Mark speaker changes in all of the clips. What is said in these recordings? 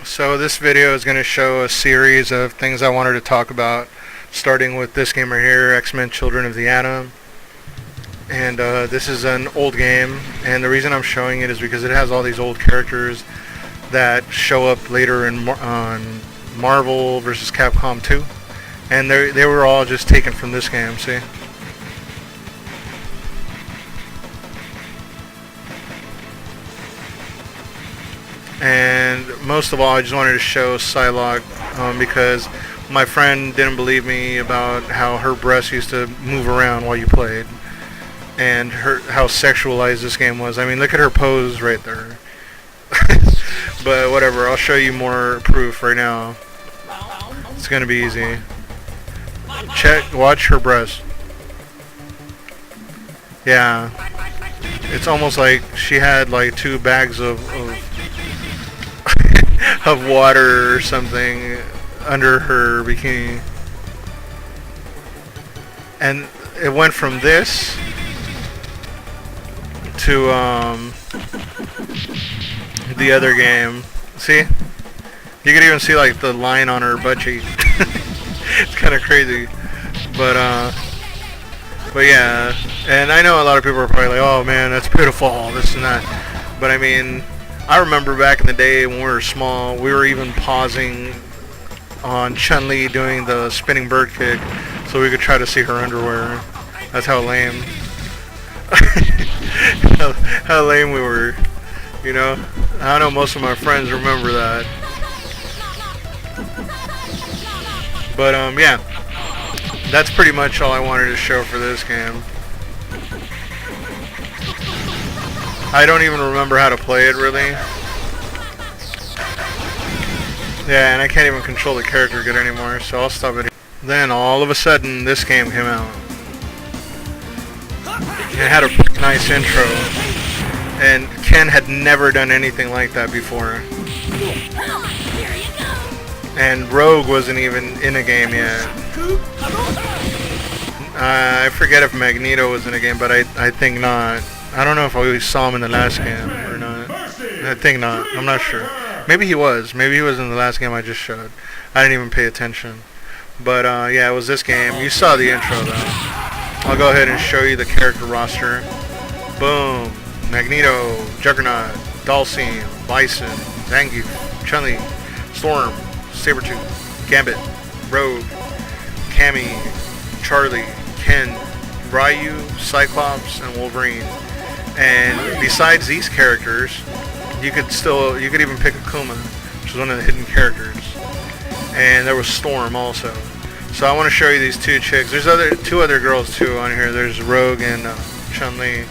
Speaker 1: So this video is going to show a series of things I wanted to talk about, starting with this game right here, X-Men Children of the Atom. And this is an old game, and the reason I'm showing it is because it has all these old characters that show up later on Marvel vs. Capcom 2. And they were all just taken from this game, see? And most of all, I just wanted to show Psylocke because my friend didn't believe me about how her breasts used to move around while you played, and how sexualized this game was. I mean, look at her pose right there. But whatever, I'll show you more proof right now. It's gonna be easy. Watch her breasts. Yeah, it's almost like she had like 2 bags of of water or something under her bikini. And it went from this to the other game. See? You could even see like the line on her butt cheek. It's kind of crazy. But yeah. And I know a lot of people are probably like, oh man, that's beautiful, this and that. But I mean, I remember back in the day when we were small, we were even pausing on Chun-Li doing the spinning bird kick so we could try to see her underwear. That's how lame. how lame we were, you know? I know most of my friends remember that. But yeah, that's pretty much all I wanted to show for this game. I don't even remember how to play it, really. Yeah, and I can't even control the character good anymore, so I'll stop it here. Then, all of a sudden, this game came out. It had a pretty nice intro. And Ken had never done anything like that before. And Rogue wasn't even in a game yet. I forget if Magneto was in a game, but I think not. I don't know if we saw him in the last game or not. I think not. I'm not sure. Maybe he was. Maybe he was in the last game I just showed. I didn't even pay attention. But yeah, it was this game. You saw the intro though. I'll go ahead and show you the character roster. Boom. Magneto, Juggernaut, Dhalsim, Bison, Zangief, Chun-Li, Storm, Sabretooth, Gambit, Rogue, Cammy, Charlie, Ken, Ryu, Cyclops, and Wolverine. And besides these characters, you could even pick Akuma, which is one of the hidden characters. And there was Storm also. So I want to show you these 2 chicks. There's two other girls too on here. There's Rogue and Chun-Li.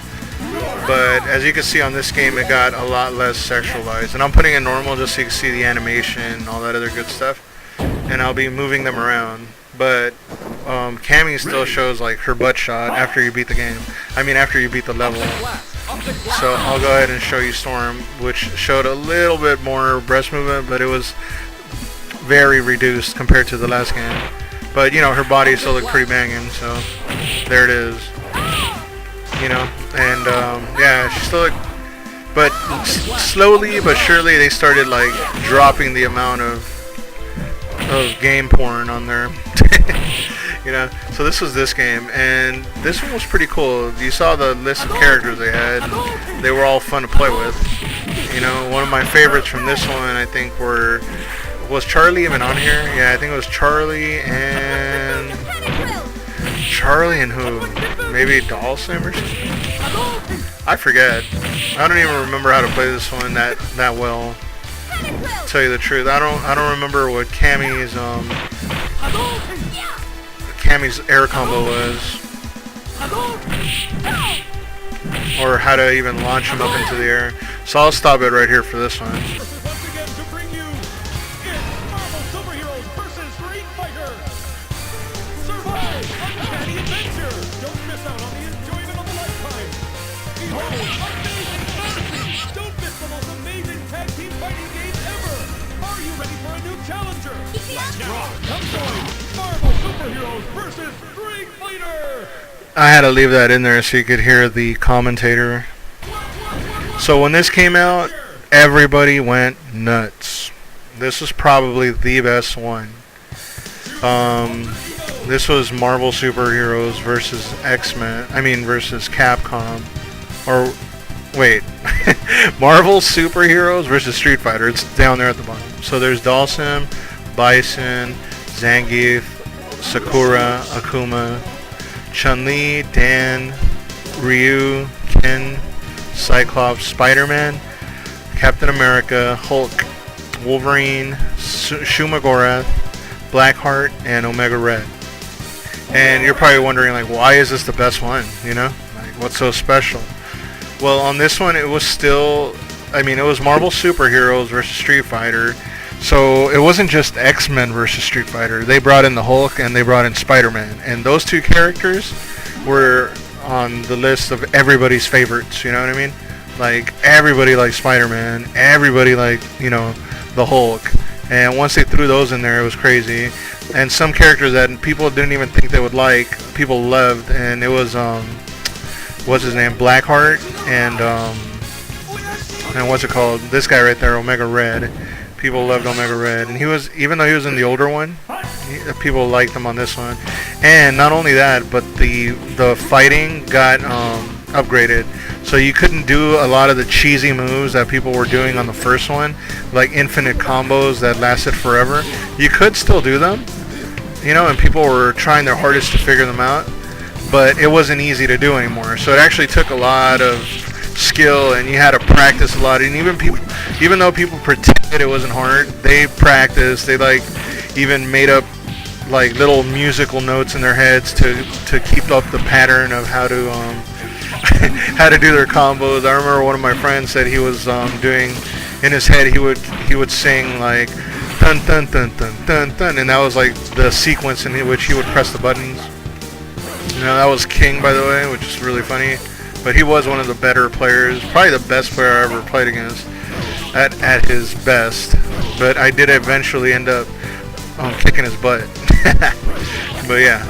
Speaker 1: But as you can see on this game, it got a lot less sexualized. And I'm putting it normal just so you can see the animation and all that other good stuff. And I'll be moving them around. But Cammy still shows like her butt shot after you beat the game. I mean after you beat the level. So I'll go ahead and show you Storm, which showed a little bit more breast movement, but it was very reduced compared to the last game. But you know, her body still looked pretty banging, so there it is. You know, and yeah, she still looked, but slowly but surely they started like dropping the amount of game porn on there. You know, so this was this game, and this one was pretty cool. You saw the list of characters they had. They were all fun to play with. You know, one of my favorites from this one, I think, was Charlie even on here? Yeah, I think it was Charlie and who? Maybe Dhalsim or something? I forget. I don't even remember how to play this one that well. To tell you the truth, I don't remember what Cammy's air combo was, or how to even launch him up into the air. So I'll stop it right here for this one. I had to leave that in there so you could hear the commentator. So when this came out, everybody went nuts. This was probably the best one. This was Marvel Superheroes versus X-Men. I mean versus Capcom. Or wait, Marvel Superheroes versus Street Fighter. It's down there at the bottom. So there's Dhalsim, Bison, Zangief, Sakura, Akuma, Chun-Li, Dan, Ryu, Ken, Cyclops, Spider-Man, Captain America, Hulk, Wolverine, Shumagorath, Blackheart, and Omega Red. And you're probably wondering, like, why is this the best one? You know, like, what's so special? Well, on this one, it was still, I mean, it was Marvel Superheroes versus Street Fighter. So it wasn't just X-Men versus Street Fighter. They brought in the Hulk and they brought in Spider-Man. And those two characters were on the list of everybody's favorites, you know what I mean? Like, everybody liked Spider-Man, everybody liked, you know, the Hulk. And once they threw those in there, it was crazy. And some characters that people didn't even think they would like, people loved. And it was, what's his name? Blackheart and what's it called? This guy right there, Omega Red. People loved Omega Red. And he was, even though he was in the older one, people liked him on this one. And not only that, but the fighting got upgraded. So you couldn't do a lot of the cheesy moves that people were doing on the first one, like infinite combos that lasted forever. You could still do them, you know, and people were trying their hardest to figure them out, but it wasn't easy to do anymore. So it actually took a lot of skill, and you had to practice a lot. And even though people pretended it wasn't hard, they practiced. They like even made up like little musical notes in their heads to keep up the pattern of how to how to do their combos. I remember one of my friends said he was doing, in his head he would sing like dun dun dun dun dun dun, and that was like the sequence in which he would press the buttons. You know, that was King, by the way, which is really funny. But he was one of the better players, probably the best player I ever played against at his best. But I did eventually end up kicking his butt. But yeah.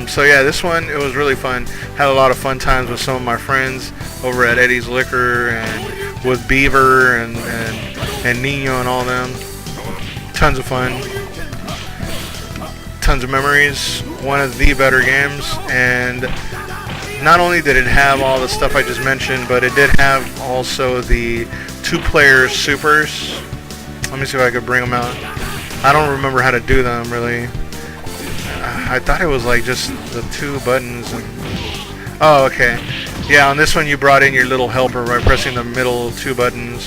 Speaker 1: So yeah, this one, it was really fun. Had a lot of fun times with some of my friends over at Eddie's Liquor and with Beaver and Nino and all them. Tons of fun. Tons of memories. One of the better games. And not only did it have all the stuff I just mentioned, but it did have also the 2-player supers. Let me see if I could bring them out. I don't remember how to do them really. I thought it was like just the 2 buttons. Oh, okay. Yeah, on this one you brought in your little helper by pressing the middle 2 buttons.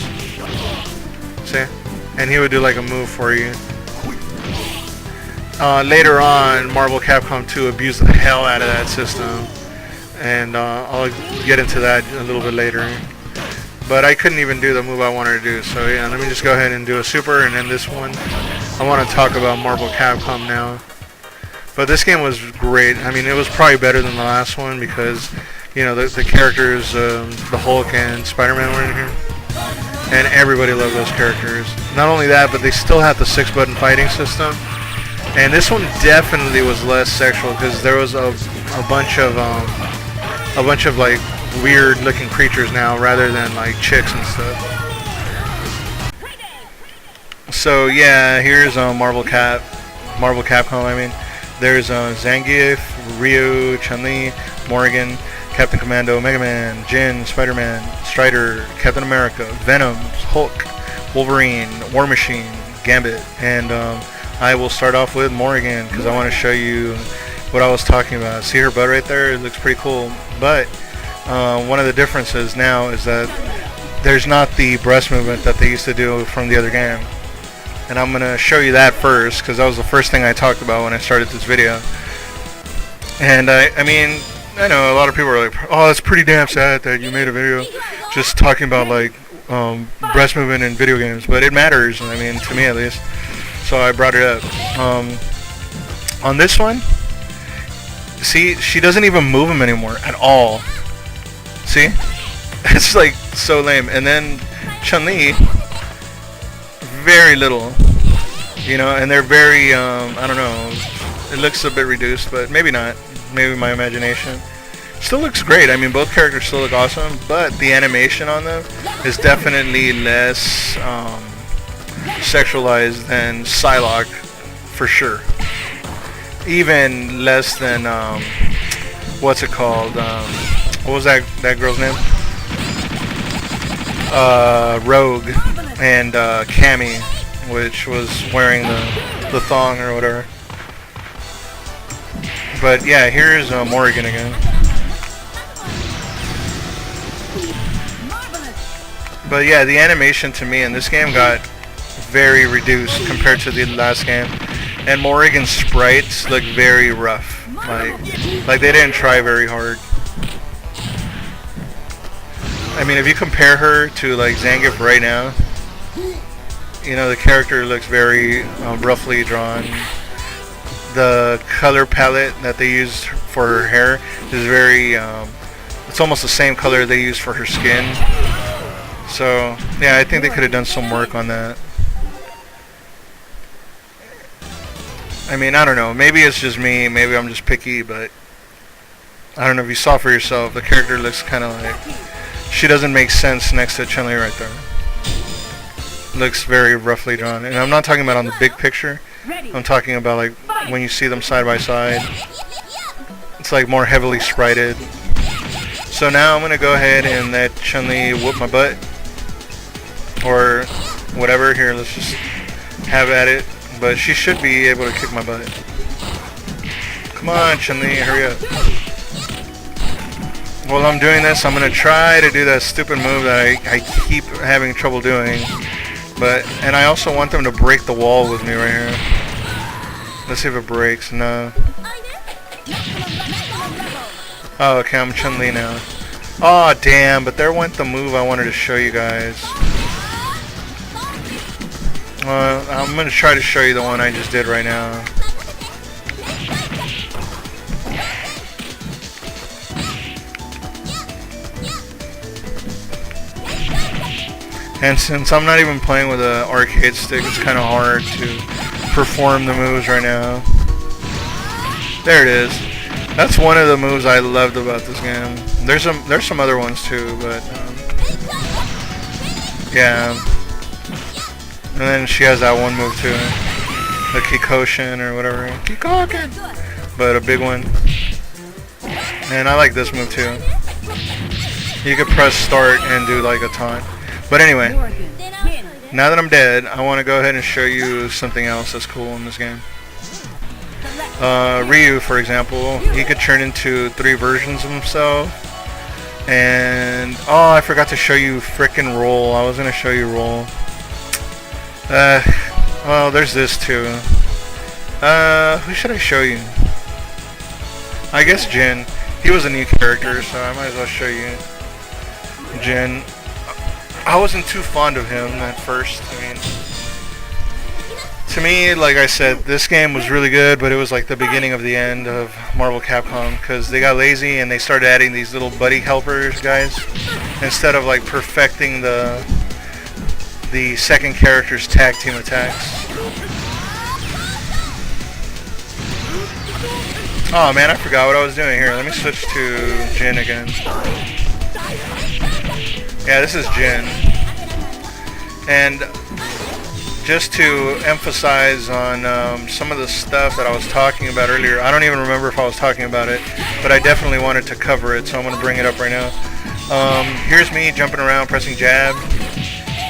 Speaker 1: See? And he would do like a move for you. Later on, Marvel Capcom 2 abused the hell out of that system. And I'll get into that a little bit later. But I couldn't even do the move I wanted to do. So yeah, let me just go ahead and do a super and then this one. I want to talk about Marvel Capcom now. But this game was great. I mean, it was probably better than the last one because, you know, the characters, the Hulk and Spider-Man were in here. And everybody loved those characters. Not only that, but they still had the 6-button fighting system. And this one definitely was less sexual because there was a bunch of like weird looking creatures now rather than like chicks and stuff. So yeah, here's Marvel Capcom. I mean, there's Zangief, Ryu, Chun-Li, Morrigan, Captain Commando, Mega Man, Jin, Spider-Man, Strider, Captain America, Venom, Hulk, Wolverine, War Machine, Gambit, and I will start off with Morrigan because I want to show you what I was talking about. See her butt right there? It looks pretty cool. But one of the differences now is that there's not the breast movement that they used to do from the other game. And I'm going to show you that first because that was the first thing I talked about when I started this video. And I mean, I know a lot of people are like, oh, that's pretty damn sad that you made a video just talking about like breast movement in video games. But it matters, I mean, to me at least. So I brought it up. On this one, see, she doesn't even move him anymore at all. See? It's like so lame. And then Chun-Li, very little. You know, and they're very, I don't know, it looks a bit reduced, but maybe not. Maybe my imagination. Still looks great. I mean, both characters still look awesome, but the animation on them is definitely less sexualized than Psylocke, for sure. Even less than what's it called? What was that girl's name? Rogue and Cammy, which was wearing the thong or whatever. But yeah, here's Morrigan again. But yeah, the animation to me in this game got very reduced compared to the last game, and Morrigan's sprites look very rough. Like they didn't try very hard. I mean, if you compare her to like Zangief right now, you know, the character looks very roughly drawn. The color palette that they used for her hair is very, it's almost the same color they used for her skin. So, yeah, I think they could have done some work on that. I mean, I don't know. Maybe it's just me. Maybe I'm just picky, but I don't know if you saw for yourself. The character looks kind of like... She doesn't make sense next to Chun-Li right there. Looks very roughly drawn. And I'm not talking about on the big picture. I'm talking about like when you see them side by side. It's like more heavily sprited. So now I'm going to go ahead and let Chun-Li whoop my butt. Or whatever. Here, let's just have at it. But she should be able to kick my butt. Come on, Chun-Li, hurry up. While I'm doing this, I'm going to try to do that stupid move that I keep having trouble doing. And I also want them to break the wall with me right here. Let's see if it breaks. No. Oh, okay, I'm Chun-Li now. Oh, damn, but there went the move I wanted to show you guys. I'm going to try to show you the one I just did right now. And since I'm not even playing with an arcade stick, it's kind of hard to perform the moves right now. There it is. That's one of the moves I loved about this game. There's some other ones too, but yeah. And then she has that one move too, the Kikoshin or whatever, Kikoken, but a big one. And I like this move too. You could press start and do like a taunt. But anyway, now that I'm dead, I want to go ahead and show you something else that's cool in this game. Ryu, for example, he could turn into 3 versions of himself. And, oh, I forgot to show you frickin' Roll. I was going to show you Roll. Well, there's this too. Who should I show you? I guess Jin. He was a new character, so I might as well show you Jin. I wasn't too fond of him at first. I mean, to me, like I said, this game was really good, but it was like the beginning of the end of Marvel Capcom, because they got lazy and they started adding these little buddy helpers, guys, instead of like perfecting the second character's tag team attacks. Oh man, I forgot what I was doing here. Let me switch to Jin again. Yeah, this is Jin. And just to emphasize on some of the stuff that I was talking about earlier, I don't even remember if I was talking about it, but I definitely wanted to cover it, so I'm going to bring it up right now. Here's me jumping around, pressing jab.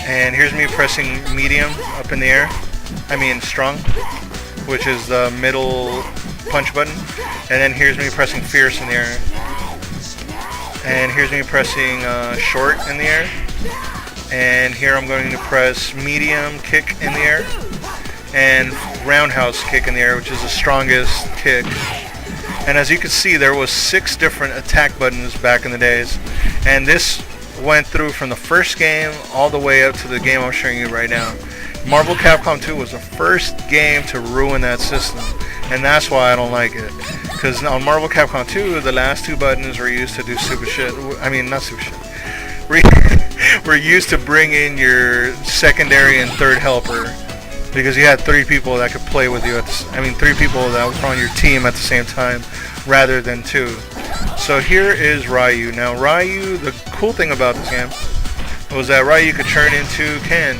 Speaker 1: And here's me pressing medium up in the air. I mean strong, which is the middle punch button. And then here's me pressing fierce in the air. And here's me pressing short in the air. And here I'm going to press medium kick in the air. And roundhouse kick in the air, which is the strongest kick. And as you can see, there was 6 different attack buttons back in the days. And this went through from the first game all the way up to the game I'm showing you right now. Marvel Capcom 2 was the first game to ruin that system, and that's why I don't like it. Because on Marvel Capcom 2, the last 2 buttons were used to do stupid shit. I mean, not stupid shit. Were used to bring in your secondary and third helper, because you had 3 people that could play with you at the, 3 people that were on your team at the same time, rather than 2. So here is Ryu. Now Ryu, the cool thing about this game was that Ryu could turn into Ken.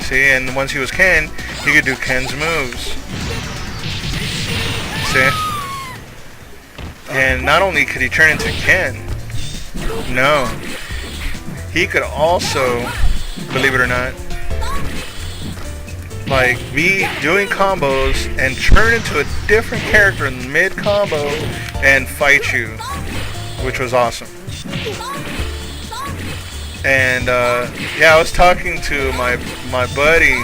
Speaker 1: See, and once he was Ken, he could do Ken's moves. See? And not only could he turn into Ken, no, he could also, believe it or not, like be doing combos and turn into a different character in mid-combo and fight you, which was awesome. And yeah, I was talking to my buddy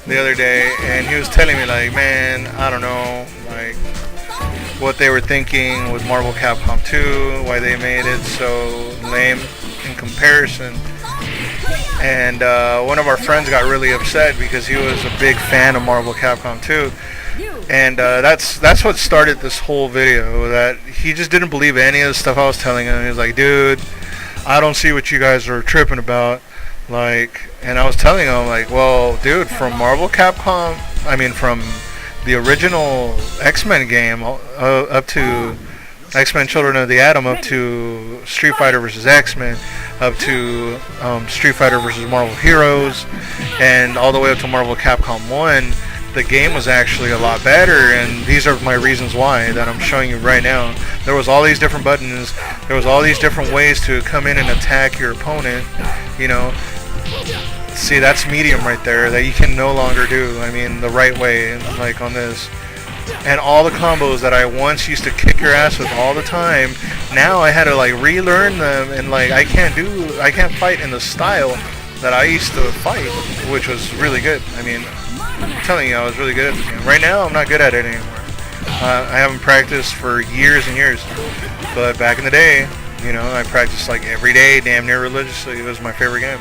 Speaker 1: the other day, and he was telling me like, man, I don't know, like what they were thinking with Marvel Capcom 2, why they made it so lame in comparison. And one of our friends got really upset because he was a big fan of Marvel Capcom 2. And that's what started this whole video, that he just didn't believe any of the stuff I was telling him. He was like, dude, I don't see what you guys are tripping about. Like, and I was telling him, like, well, dude, from Marvel Capcom, I mean, from the original X-Men game up to X-Men Children of the Atom, up to Street Fighter vs. X-Men, up to Street Fighter vs. Marvel Heroes, and all the way up to Marvel Capcom 1, the game was actually a lot better, and these are my reasons why that I'm showing you right now. There was all these different buttons, there was all these different ways to come in and attack your opponent, you know. See, that's medium right there that you can no longer do, I mean, the right way, like on this. And all the combos that I once used to kick your ass with all the time, now I had to like relearn them, and like I can't fight in the style that I used to fight, which was really good. I mean, I'm telling you, I was really good at this game. Right now, I'm not good at it anymore. I haven't practiced for years and years, but back in the day, you know, I practiced like every day, damn near religiously. It was my favorite game.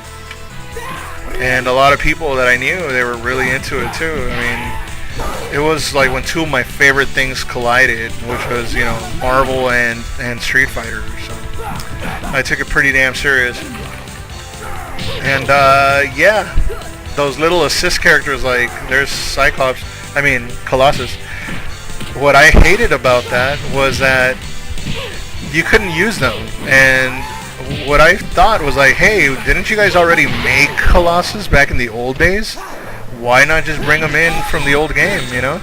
Speaker 1: And a lot of people that I knew, they were really into it too. I mean, it was like when two of my favorite things collided, which was, you know, Marvel and Street Fighter. So I took it pretty damn serious. And yeah, those little assist characters, like there's Colossus. What I hated about that was that you couldn't use them. And what I thought was like, hey, didn't you guys already make Colossus back in the old days? Why not just bring them in from the old game, you know?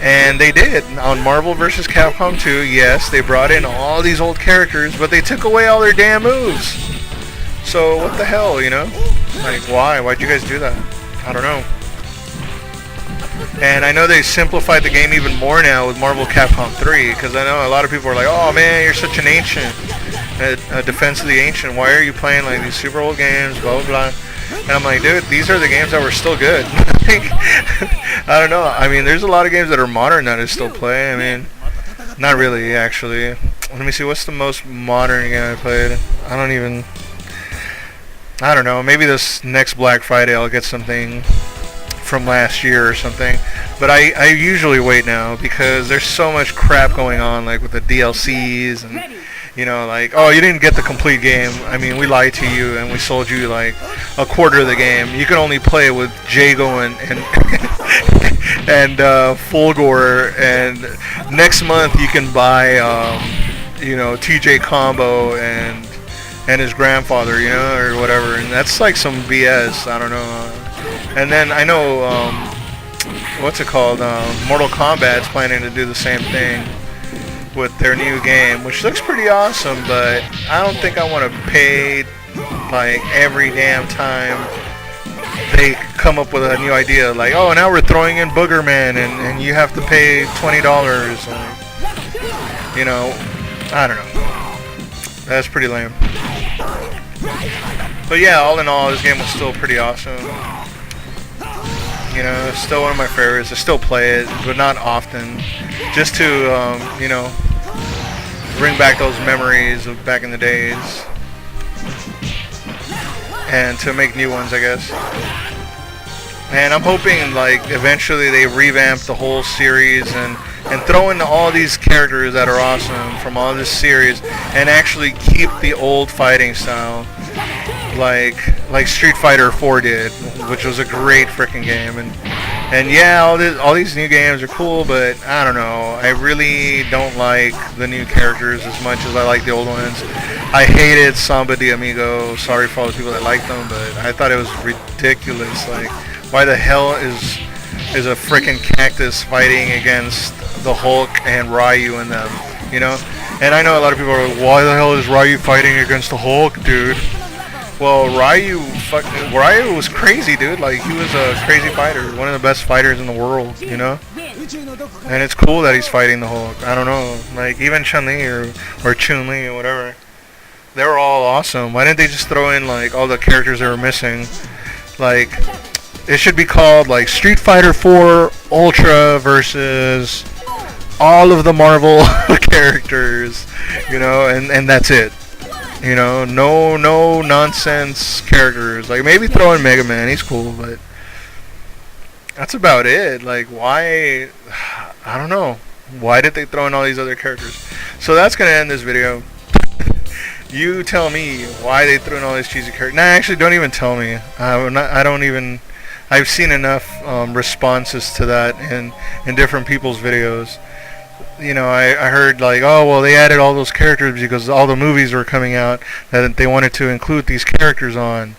Speaker 1: And they did. On Marvel vs. Capcom 2, yes, they brought in all these old characters, but they took away all their damn moves. So what the hell, you know? Like, why? Why'd you guys do that? I don't know. And I know they simplified the game even more now with Marvel Capcom 3, because I know a lot of people are like, oh man, you're such an ancient. A Defense of the Ancient, why are you playing like these super old games, blah blah blah. And I'm like, dude, these are the games that were still good. I don't know, I mean, there's a lot of games that are modern that I still play. I mean, not really, actually. Let me see, what's the most modern game I played? I don't know, maybe this next Black Friday I'll get something from last year or something. But I usually wait now because there's so much crap going on, like with the DLCs and, you know, like, oh, you didn't get the complete game. I mean, we lied to you and we sold you like a quarter of the game. You can only play with Jago and Fulgore, and next month you can buy, you know, TJ Combo and his grandfather, you know, or whatever. And that's like some BS. I don't know. And then I know, what's it called? Mortal Kombat's planning to do the same thing with their new game, which looks pretty awesome, but I don't think I want to pay like every damn time they come up with a new idea, like, oh, now we're throwing in Booger Man and you have to pay $20. You know, I don't know. That's pretty lame. But yeah, all in all, this game was still pretty awesome. You know, it's still one of my favorites. I still play it, but not often. Just to, you know, bring back those memories of back in the days. And to make new ones, I guess. And I'm hoping, like, eventually they revamp the whole series and throw in all these characters that are awesome from all this series and actually keep the old fighting style. Like Street Fighter 4 did, which was a great freaking game, and And yeah, all these new games are cool, but I don't know. I really don't like the new characters as much as I like the old ones. I hated Samba de Amigo. Sorry for all the people that liked them, but I thought it was ridiculous. Like, why the hell is a freaking cactus fighting against the Hulk and Ryu and them? You know? And I know a lot of people are like, why the hell is Ryu fighting against the Hulk, dude? Well, Ryu was crazy, dude. Like, he was a crazy fighter, one of the best fighters in the world, you know? And it's cool that he's fighting the Hulk. I don't know, like, even Chun-Li or Chun-Li or whatever, they were all awesome. Why didn't they just throw in, like, all the characters they were missing? Like, it should be called, like, Street Fighter 4 Ultra versus all of the Marvel characters, you know, and that's it. You know, no nonsense characters. Like, maybe throw in Mega Man, he's cool, but that's about it. Like, why? I don't know. Why did they throw in all these other characters? So that's gonna end this video. You tell me why they threw in all these cheesy characters. Nah, actually, don't even tell me. I don't even. I've seen enough responses to that in different people's videos. You know, I heard like, oh, well, they added all those characters because all the movies were coming out that they wanted to include these characters on.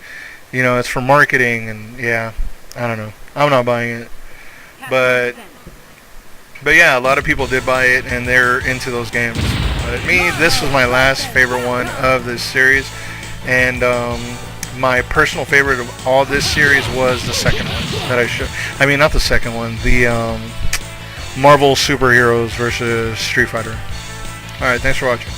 Speaker 1: You know, it's for marketing, and yeah, I don't know. I'm not buying it. But yeah, a lot of people did buy it, and they're into those games. But me, this was my last favorite one of this series, and my personal favorite of all this series was the second one that I showed. I mean, not the second one, the Marvel Superheroes versus Street Fighter. Alright, thanks for watching.